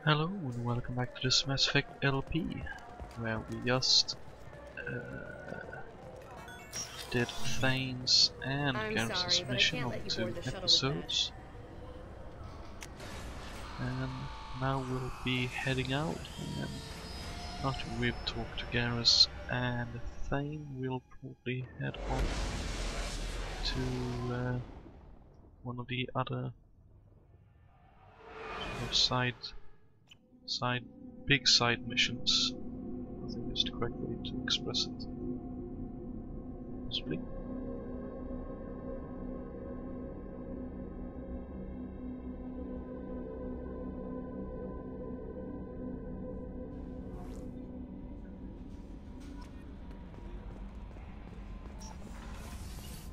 Hello and welcome back to this Mass Effect LP, where we just did Thane's and Garrison's mission on 2 episodes. And now we'll be heading out, and after we've talked to Garrus and Thane, we'll probably head on to one of the other sort of big side missions. I think is the correct way to express it. Possibly.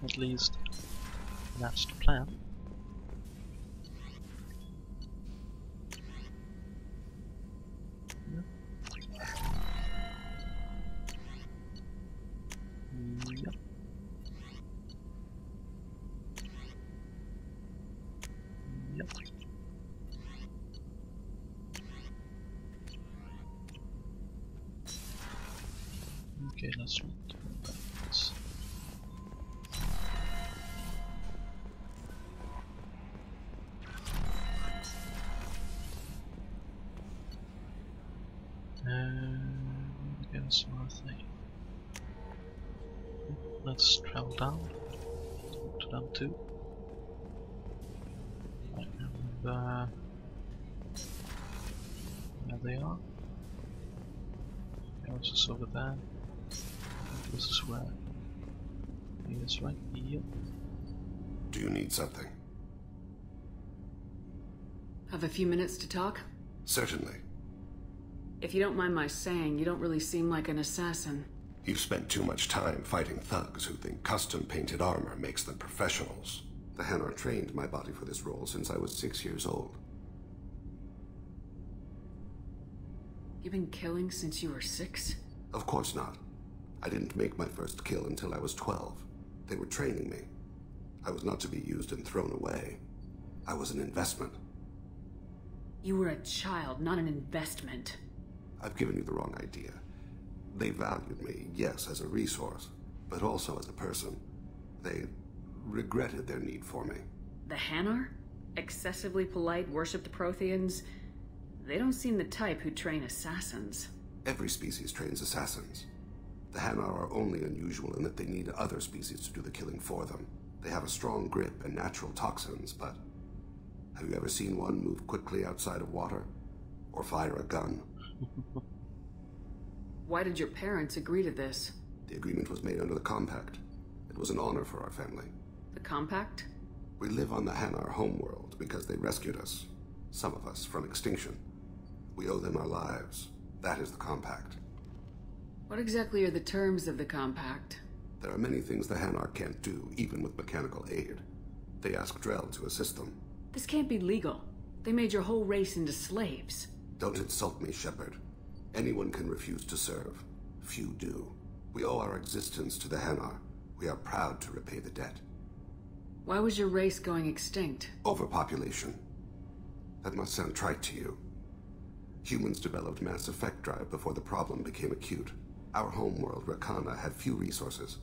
At least that's the plan. Yep. Yep. Okay, that's not that. Against another thing. Let's travel down. Talk to them too. And there they are. Yours is over there. And this is where he is, right? Yep. Do you need something? Have a few minutes to talk? Certainly. If you don't mind my saying, you don't really seem like an assassin. You've spent too much time fighting thugs who think custom-painted armor makes them professionals. The Hanar trained my body for this role since I was 6 years old. You've been killing since you were 6? Of course not. I didn't make my first kill until I was 12. They were training me. I was not to be used and thrown away. I was an investment. You were a child, not an investment. I've given you the wrong idea. They valued me, yes, as a resource, but also as a person. They regretted their need for me. The Hanar? Excessively polite, worship the Protheans? They don't seem the type who train assassins. Every species trains assassins. The Hanar are only unusual in that they need other species to do the killing for them. They have a strong grip and natural toxins, but have you ever seen one move quickly outside of water? Or fire a gun? Why did your parents agree to this? The agreement was made under the Compact. It was an honor for our family. The Compact? We live on the Hanar homeworld because they rescued us, some of us, from extinction. We owe them our lives. That is the Compact. What exactly are the terms of the Compact? There are many things the Hanar can't do, even with mechanical aid. They ask Drell to assist them. This can't be legal. They made your whole race into slaves. Don't insult me, Shepard. Anyone can refuse to serve. Few do. We owe our existence to the Hanar. We are proud to repay the debt. Why was your race going extinct? Overpopulation. That must sound trite to you. Humans developed mass effect drive before the problem became acute. Our homeworld, Rakana, had few resources.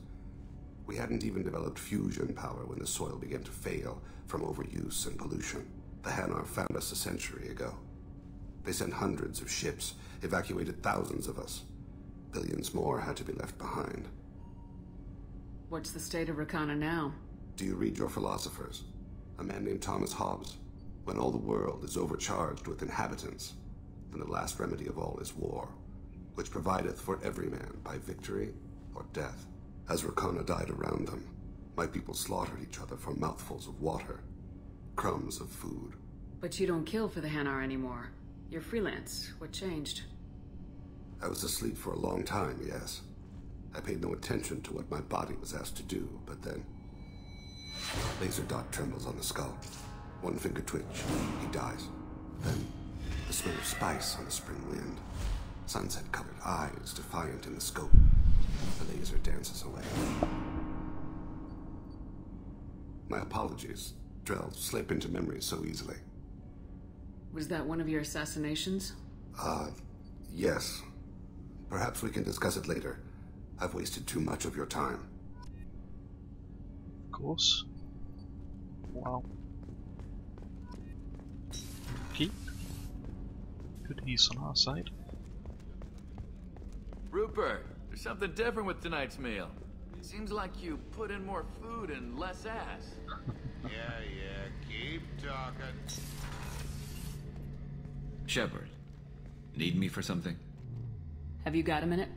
We hadn't even developed fusion power when the soil began to fail from overuse and pollution. The Hanar found us a century ago. They sent hundreds of ships, evacuated thousands of us. Billions more had to be left behind. What's the state of Rakana now? Do you read your philosophers? A man named Thomas Hobbes. When all the world is overcharged with inhabitants, then the last remedy of all is war, which provideth for every man by victory or death. As Rakana died around them, my people slaughtered each other for mouthfuls of water, crumbs of food. But you don't kill for the Hanar anymore. You're freelance. What changed? I was asleep for a long time, yes. I paid no attention to what my body was asked to do, but then... Laser dot trembles on the skull. One finger twitch. He dies. Then, the smell of spice on the spring wind. Sunset-colored eyes defiant in the scope. The laser dances away. My apologies. Drell slip into memory so easily. Was that one of your assassinations? Yes. Perhaps we can discuss it later. I've wasted too much of your time. Of course. Wow. Okay. Good, he's on our side. Rupert, there's something different with tonight's meal. Seems like you put in more food and less ass. Yeah, keep talking. Shepard, need me for something? Have you got a minute?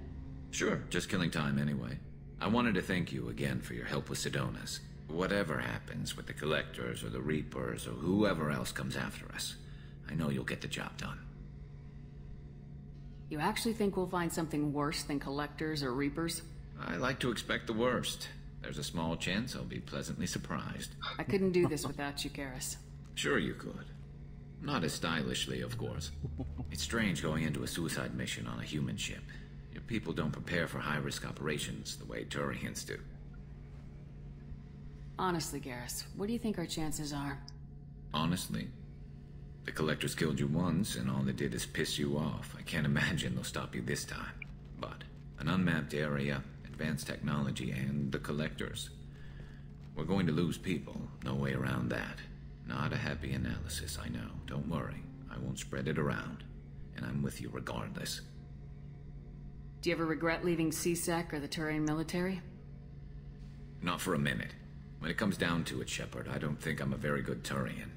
Sure, just killing time anyway. I wanted to thank you again for your help with Sedona's. Whatever happens with the Collectors or the Reapers or whoever else comes after us, I know you'll get the job done. You actually think we'll find something worse than Collectors or Reapers? I like to expect the worst. There's a small chance I'll be pleasantly surprised. I couldn't do this without you, Garrus. Sure you could. Not as stylishly, of course. It's strange going into a suicide mission on a human ship. Your people don't prepare for high-risk operations the way Turians do. Honestly, Garrus, what do you think our chances are? Honestly, the Collectors killed you once, and all they did is piss you off. I can't imagine they'll stop you this time. But an unmapped area, advanced technology, and the Collectors. We're going to lose people. No way around that. Not a happy analysis, I know. Don't worry. I won't spread it around. And I'm with you regardless. Do you ever regret leaving CSEC or the Turian military? Not for a minute. When it comes down to it, Shepard, I don't think I'm a very good Turian.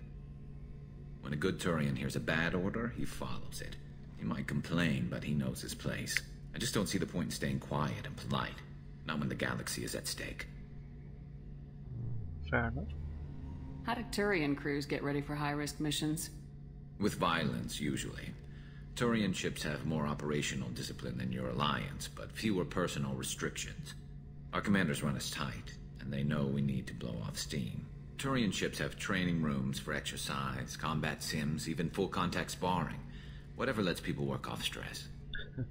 When a good Turian hears a bad order, he follows it. He might complain, but he knows his place. I just don't see the point in staying quiet and polite. Not when the galaxy is at stake. Fair enough. How do Turian crews get ready for high-risk missions? With violence, usually. Turian ships have more operational discipline than your alliance, but fewer personal restrictions. Our commanders run us tight, and they know we need to blow off steam. Turian ships have training rooms for exercise, combat sims, even full-contact sparring. Whatever lets people work off stress.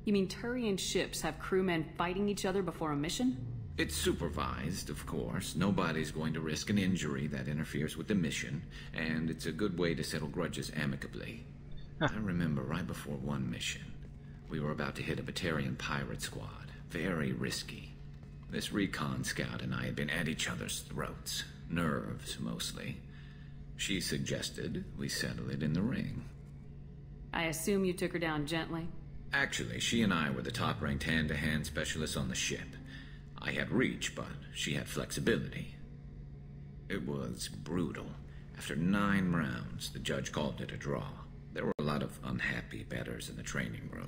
You mean Turian ships have crewmen fighting each other before a mission? It's supervised, of course. Nobody's going to risk an injury that interferes with the mission, and it's a good way to settle grudges amicably. I remember right before one mission, we were about to hit a Batarian pirate squad. Very risky. This recon scout and I had been at each other's throats. Nerves, mostly. She suggested we settle it in the ring. I assume you took her down gently? Actually, she and I were the top-ranked hand-to-hand specialists on the ship. I had reach, but she had flexibility. It was brutal. After 9 rounds, the judge called it a draw. There were a lot of unhappy bettors in the training room.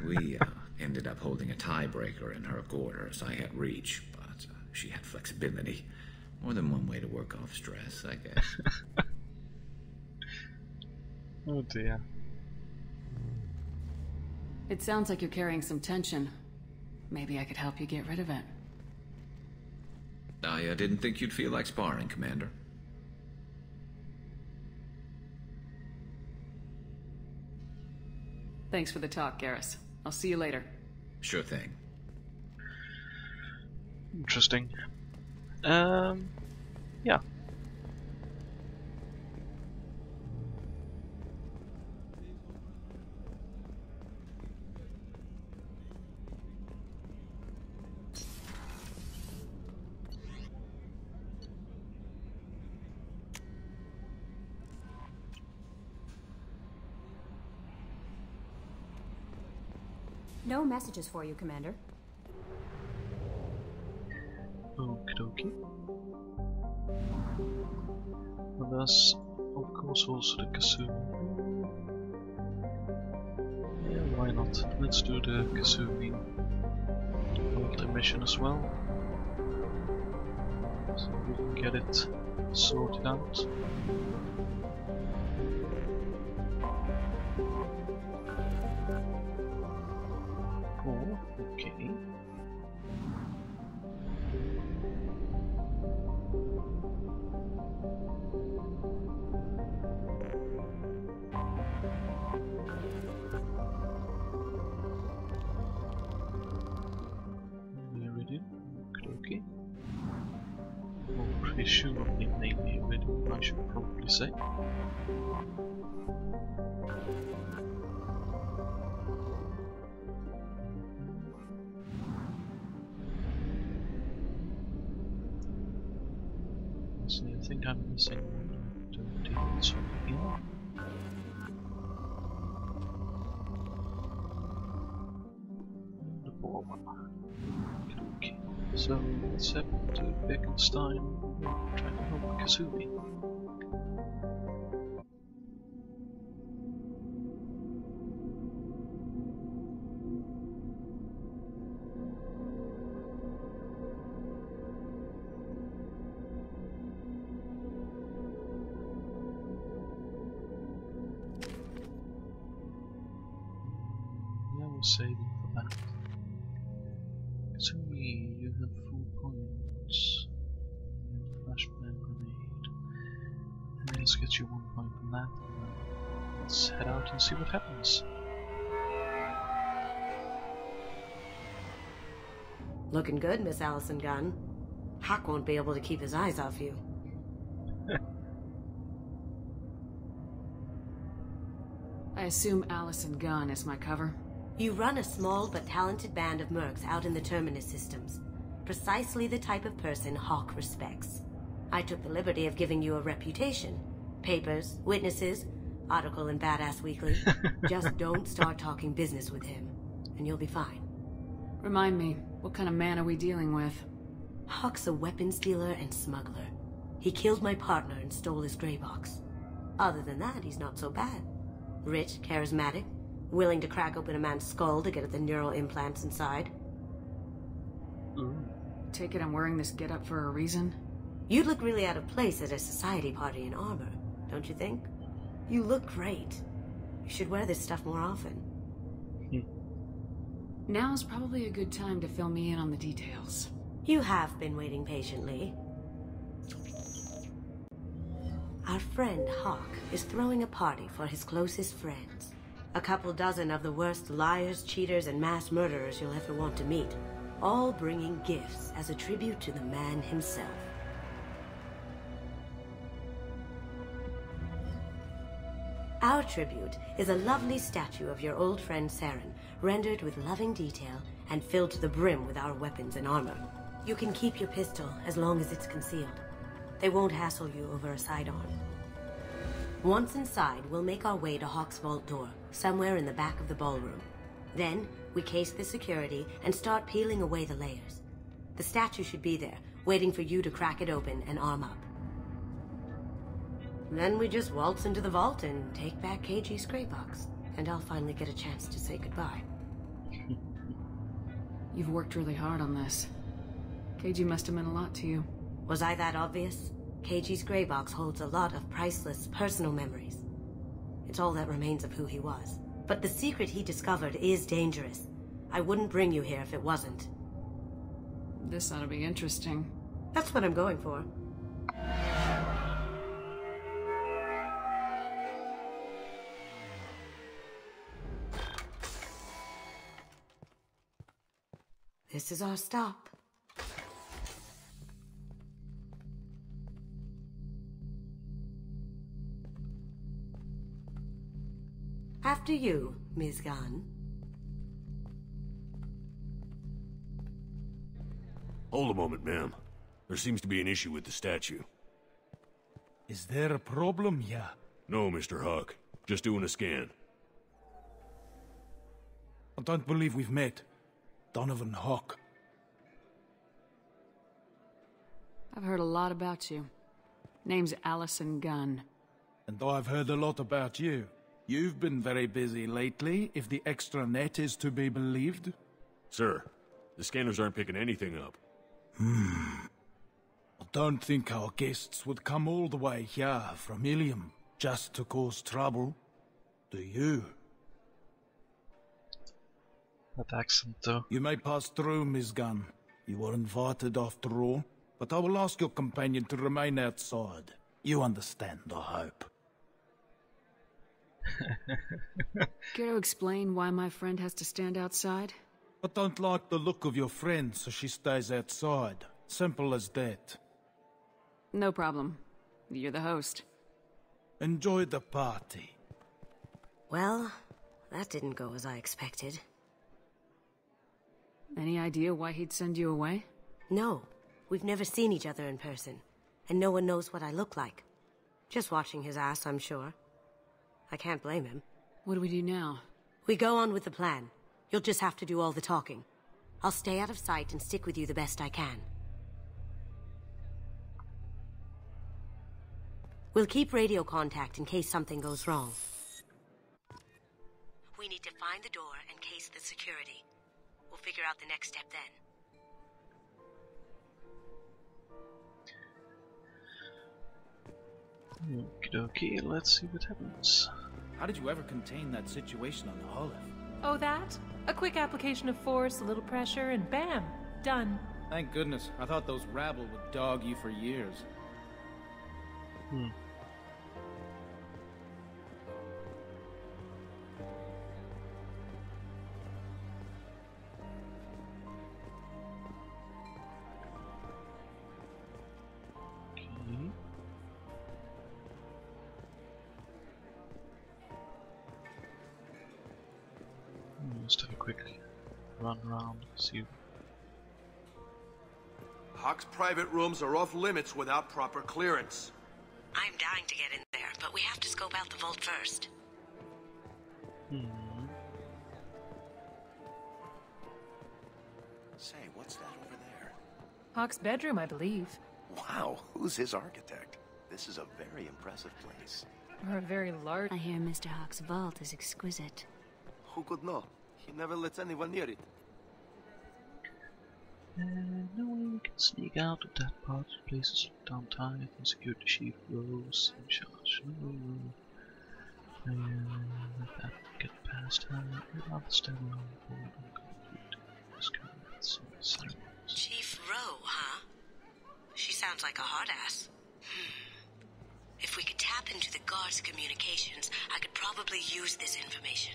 We ended up holding a tiebreaker in her quarters. I had reach, but she had flexibility. More than one way to work off stress, I guess. Oh dear. It sounds like you're carrying some tension. Maybe I could help you get rid of it. I didn't think you'd feel like sparring, Commander. Thanks for the talk, Garrus. I'll see you later. Sure thing. Interesting. Yeah. No messages for you, Commander. Okie dokie. And there's, of course, also the Kasumi. Yeah, why not? Let's do the Kasumi mission as well. So we can get it sorted out. Oh, okay. Meridian, okay. Or presumably maybe Meridian, I should probably you say? So I think I'm missing details from here. The poor one. Okay. So let's head to Bekenstein, trying to help Kasumi. Yeah, we're saving for that. Kasumi, you have 4 points. And flashbang grenade. And let's get you 1 point from that. Let's head out and see what happens. Looking good, Miss Allison Gunn. Hawk won't be able to keep his eyes off you. I assume Allison Gunn is my cover. You run a small but talented band of mercs out in the Terminus systems. Precisely the type of person Hawk respects. I took the liberty of giving you a reputation. Papers, witnesses, article in Badass Weekly. Just don't start talking business with him, and you'll be fine. Remind me, what kind of man are we dealing with? Hawk's a weapons dealer and smuggler. He killed my partner and stole his gray box. Other than that, he's not so bad. Rich, charismatic, willing to crack open a man's skull to get at the neural implants inside. Take it I'm wearing this getup for a reason? You'd look really out of place at a society party in armor, don't you think? You look great. You should wear this stuff more often. Now's probably a good time to fill me in on the details. You have been waiting patiently. Our friend Hawk is throwing a party for his closest friends. A couple dozen of the worst liars, cheaters, and mass murderers you'll ever want to meet. All bringing gifts as a tribute to the man himself. Our tribute is a lovely statue of your old friend Saren, rendered with loving detail and filled to the brim with our weapons and armor. You can keep your pistol as long as it's concealed. They won't hassle you over a sidearm. Once inside, we'll make our way to Hawk's vault door, somewhere in the back of the ballroom. Then, we case the security and start peeling away the layers. The statue should be there, waiting for you to crack it open and arm up. Then we just waltz into the vault and take back KG's gray box, and I'll finally get a chance to say goodbye. You've worked really hard on this. KG must have meant a lot to you. Was I that obvious? KG's gray box holds a lot of priceless personal memories. It's all that remains of who he was. But the secret he discovered is dangerous. I wouldn't bring you here if it wasn't. This ought to be interesting. That's what I'm going for. This is our stop. After you, Ms. Gunn. Hold a moment, ma'am. There seems to be an issue with the statue. Is there a problem here? No, Mr. Huck. Just doing a scan. I don't believe we've met. Donovan Hawk. I've heard a lot about you. Name's Allison Gunn. And I've heard a lot about you. You've been very busy lately, if the extra net is to be believed. Sir, the scanners aren't picking anything up. I don't think our guests would come all the way here from Ilium just to cause trouble. Do you? That accent, though. You may pass through, Ms. Gunn. You were invited after all, but I will ask your companion to remain outside. You understand, I hope. Care to explain why my friend has to stand outside? I don't like the look of your friend, so she stays outside. Simple as that. No problem. You're the host. Enjoy the party. Well, that didn't go as I expected. Any idea why he'd send you away? No, we've never seen each other in person, and no one knows what I look like. Just watching his ass, I'm sure. I can't blame him. What do we do now? We go on with the plan. You'll just have to do all the talking. I'll stay out of sight and stick with you the best I can. We'll keep radio contact in case something goes wrong. We need to find the door and case the security. We'll figure out the next step then. Okie dokie, let's see what happens. How did you ever contain that situation on the Olive? Oh, that? A quick application of force, a little pressure, and bam! Done. Thank goodness. I thought those rabble would dog you for years. Let's take a quick run around, see. Hawk's private rooms are off limits without proper clearance. I'm dying to get in there, but we have to scope out the vault first. Say, what's that over there? Hawk's bedroom, I believe. Wow, who's his architect? This is a very impressive place. Or a very large... I hear Mr. Hawk's vault is exquisite. Who could know? He never lets anyone near it. No one can sneak out of that part. Places locked down tight and security chief rows in charge. Let that get past her. Without standing on board and complete. Chief Rowe, huh? She sounds like a hard ass. If we could tap into the guard's communications, I could probably use this information.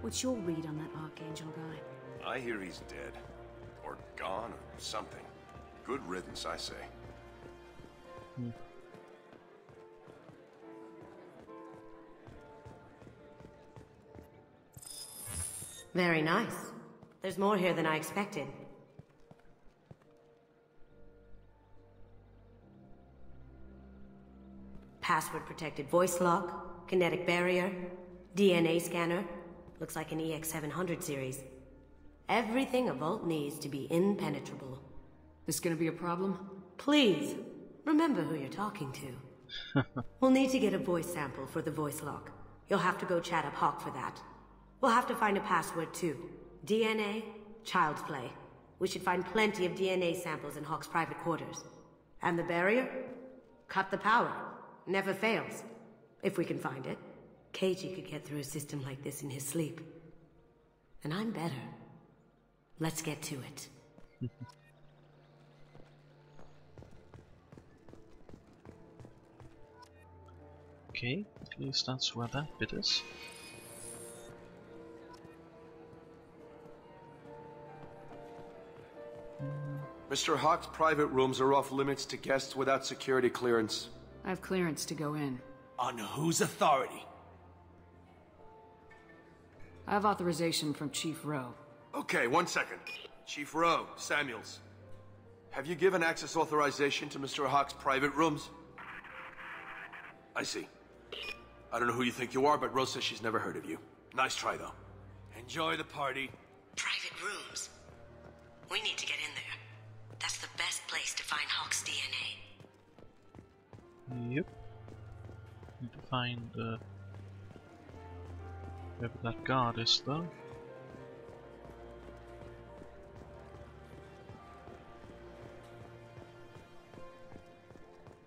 What's your read on that Archangel guy? I hear he's dead. Or gone, or something. Good riddance, I say. Very nice. There's more here than I expected. Password-protected voice lock, kinetic barrier, DNA scanner. Looks like an EX700 series. Everything a vault needs to be impenetrable. This gonna be a problem? Please, remember who you're talking to. We'll need to get a voice sample for the voice lock. You'll have to go chat up Hawk for that. We'll have to find a password too. DNA, child's play. We should find plenty of DNA samples in Hawk's private quarters. And the barrier? Cut the power. Never fails. If we can find it. KG could get through a system like this in his sleep. And I'm better. Let's get to it. Okay, at least that's where that bit is. Mr. Hawk's private rooms are off limits to guests without security clearance. I have clearance to go in. On whose authority? I have authorization from Chief Rowe. Okay, 1 second. Chief Rowe, Samuels. Have you given access authorization to Mr. Hawk's private rooms? I see. I don't know who you think you are, but Rose says she's never heard of you. Nice try, though. Enjoy the party. Private rooms. We need to get in there. That's the best place to find Hawk's DNA. Yep. Need to find wherever that guard is, though.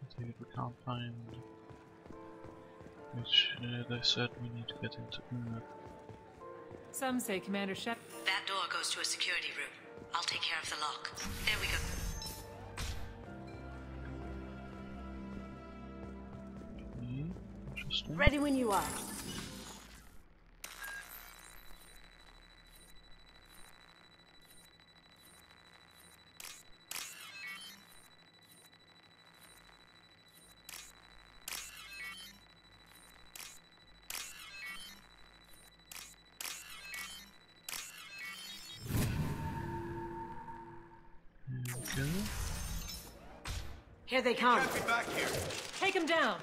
I think we can't find which they said we need to get into. Some say Commander Shep. That door goes to a security room. I'll take care of the lock. There we go. Okay, interesting. Ready when you are. Here they come. Can't be back here. Take him down.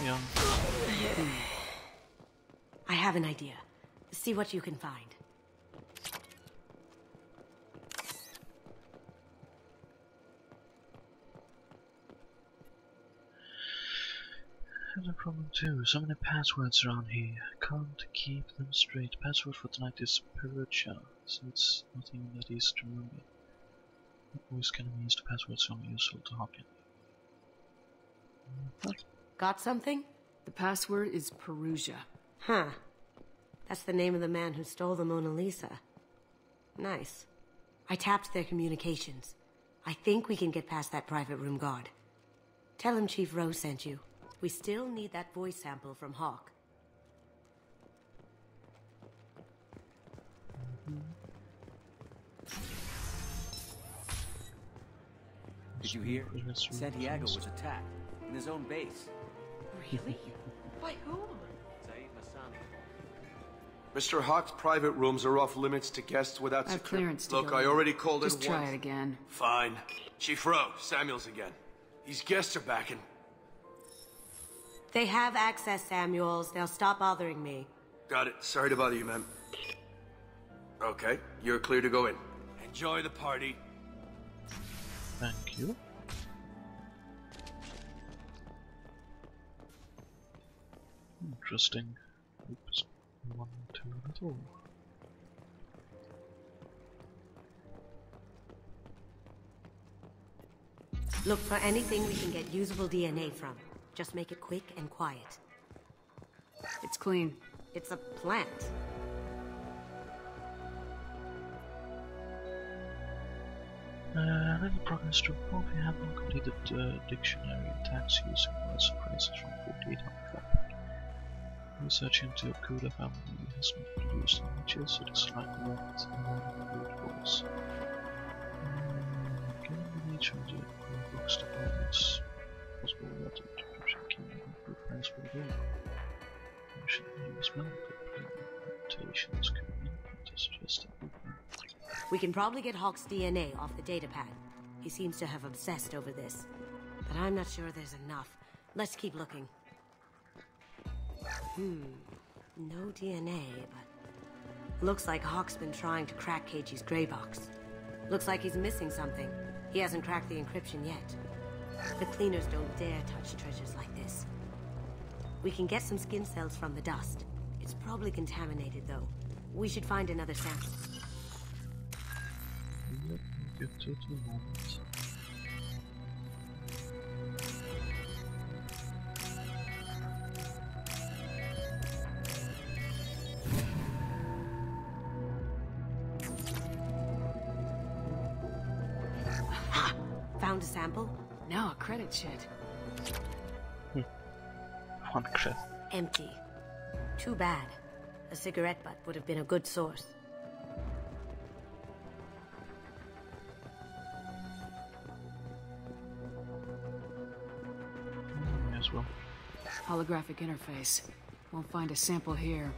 Yeah. I have an idea. See what you can find. There's a problem too. So many passwords around here. Can't keep them straight. Password for tonight is Perugia, so it's not even that easy to remember. What voice can I use the passwords only useful to Hawken? Got something? The password is Perugia. Huh. That's the name of the man who stole the Mona Lisa. Nice. I tapped their communications. I think we can get past that private room guard. Tell him Chief Rose sent you. We still need that voice sample from Hawk. Did you hear? Santiago was attacked in his own base. Really? By whom? Mr. Hawk's private rooms are off limits to guests without I have clearance to Look, go I in. already called Just in once. try it again. Fine. Chief Rowe, Samuels again. These guests are back and... They have access, Samuels. They'll stop bothering me. Got it. Sorry to bother you, ma'am. Okay, you're clear to go in. Enjoy the party. Thank you. Interesting. Oops. 1, 2 at all. Look for anything we can get usable DNA from. Just make it quick and quiet. It's clean. It's a plant. Little progress to report. We have now completed dictionary attacks using words and phrases from 48 undercover. Research into Kuda family has not produced images. It is likely that it was. Given the nature of the book's developments, possible that the encryption key may not be passed for the game. We should use multiple implementations commitment to suggest that we We can probably get Hawk's DNA off the datapad. He seems to have obsessed over this. But I'm not sure there's enough. Let's keep looking. No DNA, but... Looks like Hawk's been trying to crack KG's gray box. Looks like he's missing something. He hasn't cracked the encryption yet. The cleaners don't dare touch treasures like this. We can get some skin cells from the dust. It's probably contaminated, though. We should find another sample. Yep, we'll get to it in a moment. Found a sample? Now a credit sheet. One credit. Empty. Too bad. A cigarette butt would have been a good source. As well. Holographic interface. Won't find a sample here.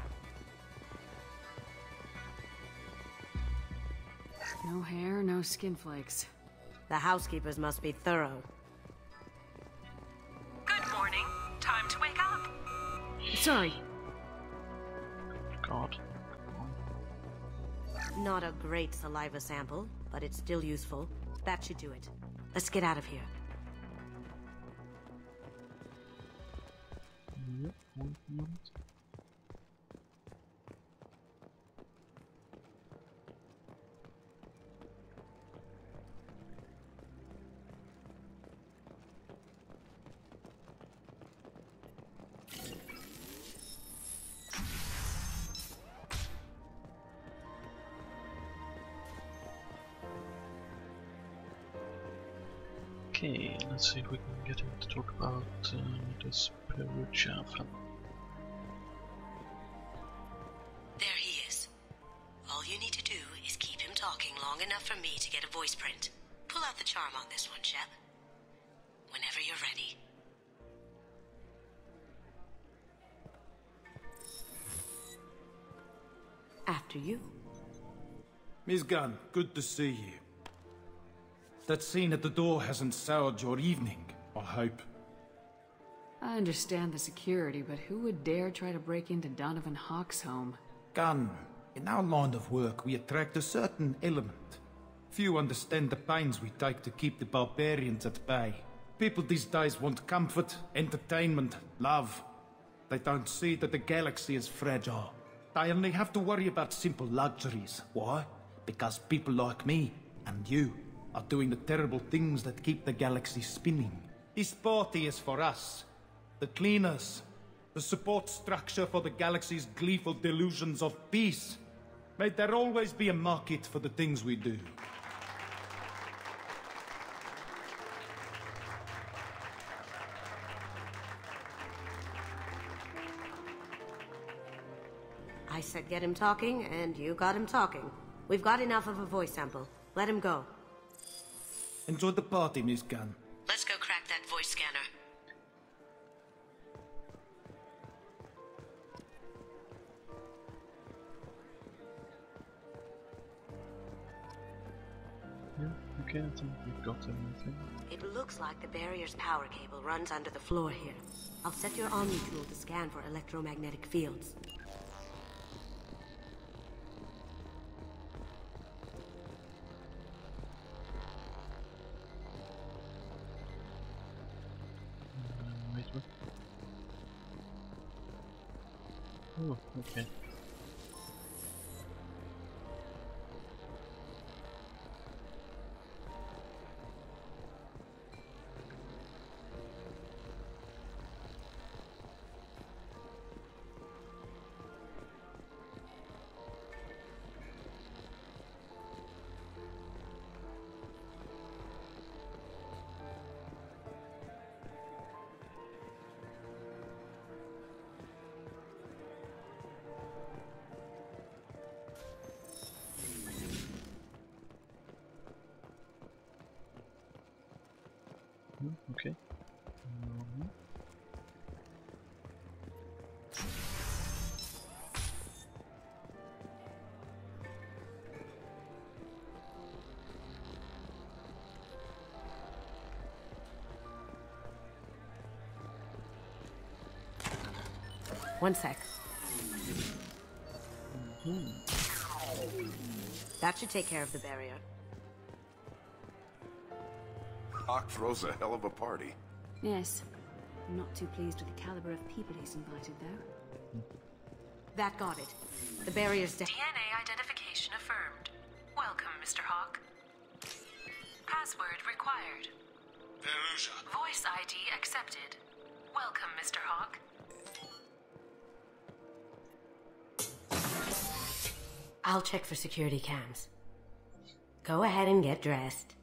No hair, no skin flakes. The housekeepers must be thorough. Good morning. Time to wake up. Sorry. God. Not a great saliva sample, but it's still useful. That should do it. Let's get out of here. Yep, 1 minute. Okay, let's see if we can get him to talk about this Perugia film. There he is. All you need to do is keep him talking long enough for me to get a voice print. Pull out the charm on this one, Shep. Whenever you're ready. After you. Miss Gunn, good to see you. That scene at the door hasn't soured your evening, I hope. I understand the security, but who would dare try to break into Donovan Hawk's home? Gunn, in our line of work, we attract a certain element. Few understand the pains we take to keep the barbarians at bay. People these days want comfort, entertainment, love. They don't see that the galaxy is fragile. They only have to worry about simple luxuries. Why? Because people like me and you are doing the terrible things that keep the galaxy spinning. This party is for us, the cleaners, the support structure for the galaxy's gleeful delusions of peace. May there always be a market for the things we do. I said get him talking, and you got him talking. We've got enough of a voice sample. Let him go. Enjoy the party, Miss Gunn. Let's go crack that voice scanner. Yeah, okay, I think we've got everything. It looks like the barrier's power cable runs under the floor here. I'll set your Omni tool to scan for electromagnetic fields. Wait. Oh, okay. Okay. One sec. That should take care of the barrier. Hawk throws a hell of a party. Yes. I'm not too pleased with the caliber of people he's invited, though. That got it. The barrier's down. DNA identification affirmed. Welcome, Mr. Hawk. Password required. Veruja. Voice ID accepted. Welcome, Mr. Hawk. I'll check for security cams. Go ahead and get dressed.